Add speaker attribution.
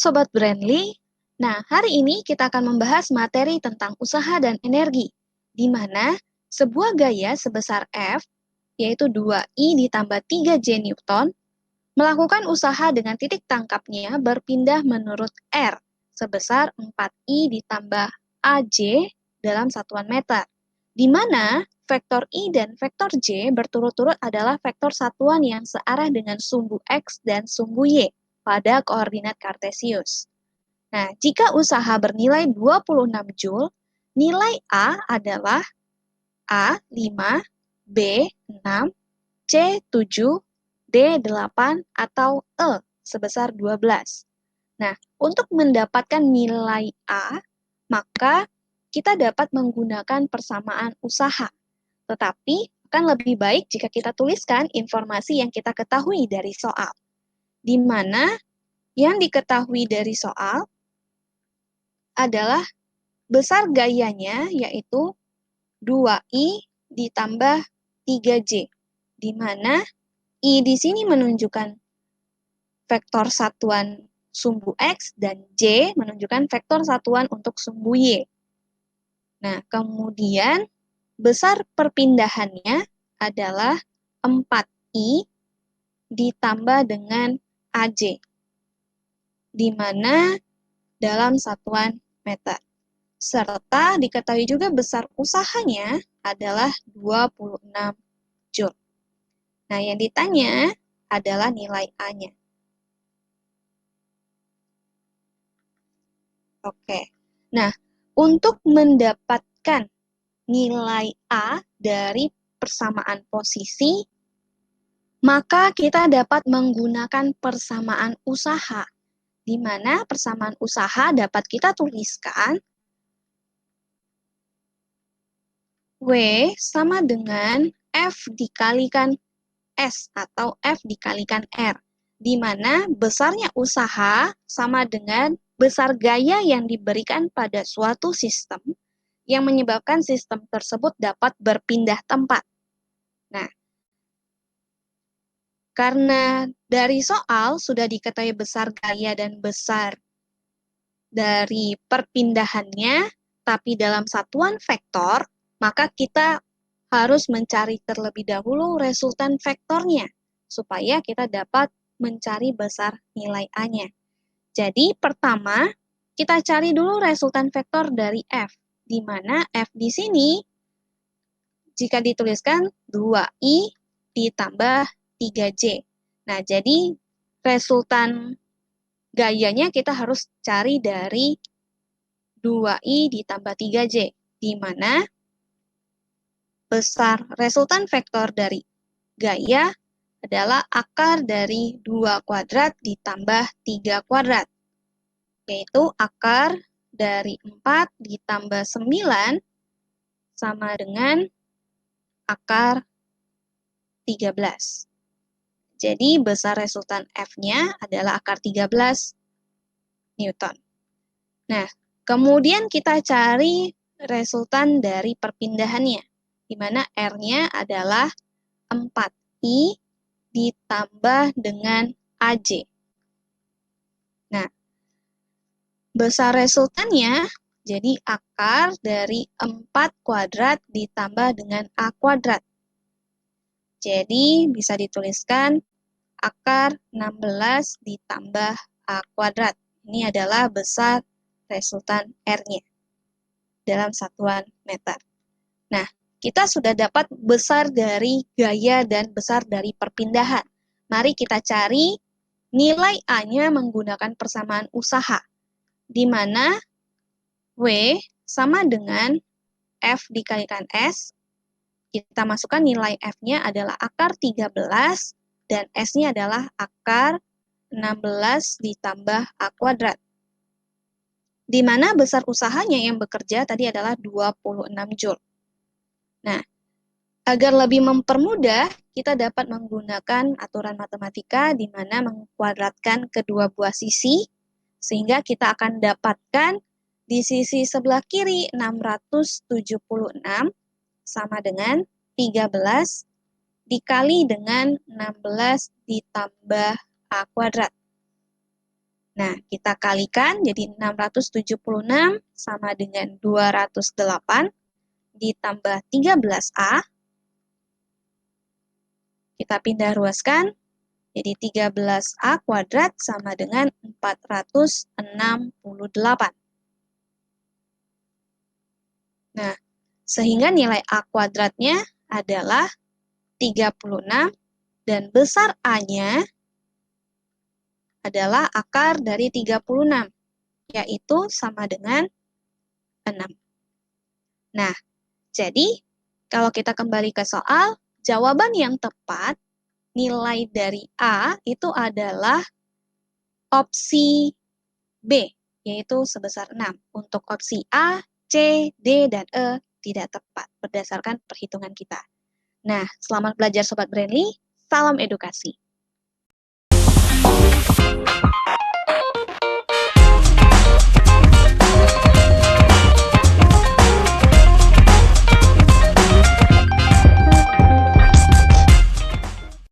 Speaker 1: Sobat Brandly. Nah, hari ini kita akan membahas materi tentang usaha dan energi, di mana sebuah gaya sebesar F, yaitu 2I ditambah 3J Newton, melakukan usaha dengan titik tangkapnya berpindah menurut R, sebesar 4I ditambah AJ dalam satuan meter, di mana vektor I dan vektor J berturut-turut adalah vektor satuan yang searah dengan sumbu X dan sumbu Y pada koordinat kartesius. Nah, jika usaha bernilai 26 Joule, nilai A adalah A 5, B 6, C 7, D 8, atau E sebesar 12. Nah, untuk mendapatkan nilai A, maka kita dapat menggunakan persamaan usaha. Tetapi akan lebih baik jika kita tuliskan informasi yang kita ketahui dari soal. Di mana yang diketahui dari soal adalah besar gayanya yaitu 2I ditambah 3J, di mana I di sini menunjukkan vektor satuan sumbu X dan J menunjukkan vektor satuan untuk sumbu Y. Nah, kemudian besar perpindahannya adalah 4I ditambah dengan AJ, di mana dalam satuan meter. Serta diketahui juga besar usahanya adalah 26 Joule. Nah, yang ditanya adalah nilai A-nya. Oke. Nah, untuk mendapatkan nilai A dari persamaan posisi, maka kita dapat menggunakan persamaan usaha, di mana persamaan usaha dapat kita tuliskan W sama dengan F dikalikan S atau F dikalikan R, di mana besarnya usaha sama dengan besar gaya yang diberikan pada suatu sistem yang menyebabkan sistem tersebut dapat berpindah tempat. Nah, karena dari soal sudah diketahui besar gaya dan besar dari perpindahannya, tapi dalam satuan vektor, maka kita harus mencari terlebih dahulu resultan vektornya, supaya kita dapat mencari besar nilai A-nya. Jadi, pertama, kita cari dulu resultan vektor dari F, di mana F di sini, jika dituliskan 2I ditambah 3J. Nah, jadi resultan gayanya kita harus cari dari 2I ditambah 3J, di mana besar resultan vektor dari gaya adalah akar dari 2 kuadrat ditambah 3 kuadrat, yaitu akar dari 4 ditambah 9 sama dengan akar 13. Jadi besar resultan F-nya adalah akar 13 Newton. Nah, kemudian kita cari resultan dari perpindahannya, di mana R-nya adalah 4I ditambah dengan AJ. Nah, besar resultannya jadi akar dari 4 kuadrat ditambah dengan A kuadrat. Jadi bisa dituliskan akar 16 ditambah A kuadrat. Ini adalah besar resultan R-nya dalam satuan meter. Nah, kita sudah dapat besar dari gaya dan besar dari perpindahan. Mari kita cari nilai A-nya menggunakan persamaan usaha, di mana W sama dengan F dikalikan S. Kita masukkan nilai F-nya adalah akar 13 dan S-nya adalah akar 16 ditambah A kuadrat. Di mana besar usahanya yang bekerja tadi adalah 26 Joule. Nah, agar lebih mempermudah, kita dapat menggunakan aturan matematika di mana mengkuadratkan kedua buah sisi, sehingga kita akan dapatkan di sisi sebelah kiri 676 sama dengan 13 dikali dengan 16 ditambah A kuadrat. Nah, kita kalikan jadi 676 sama dengan 208 ditambah 13A. Kita pindah ruaskan, jadi 13A kuadrat sama dengan 468. Nah, sehingga nilai A kuadratnya adalah 36 dan besar A-nya adalah akar dari 36, yaitu sama dengan 6. Nah, jadi kalau kita kembali ke soal, jawaban yang tepat nilai dari A itu adalah opsi B, yaitu sebesar 6. Untuk opsi A, C, D, dan E tidak tepat berdasarkan perhitungan kita. Nah, selamat belajar Sobat Brainly, salam edukasi.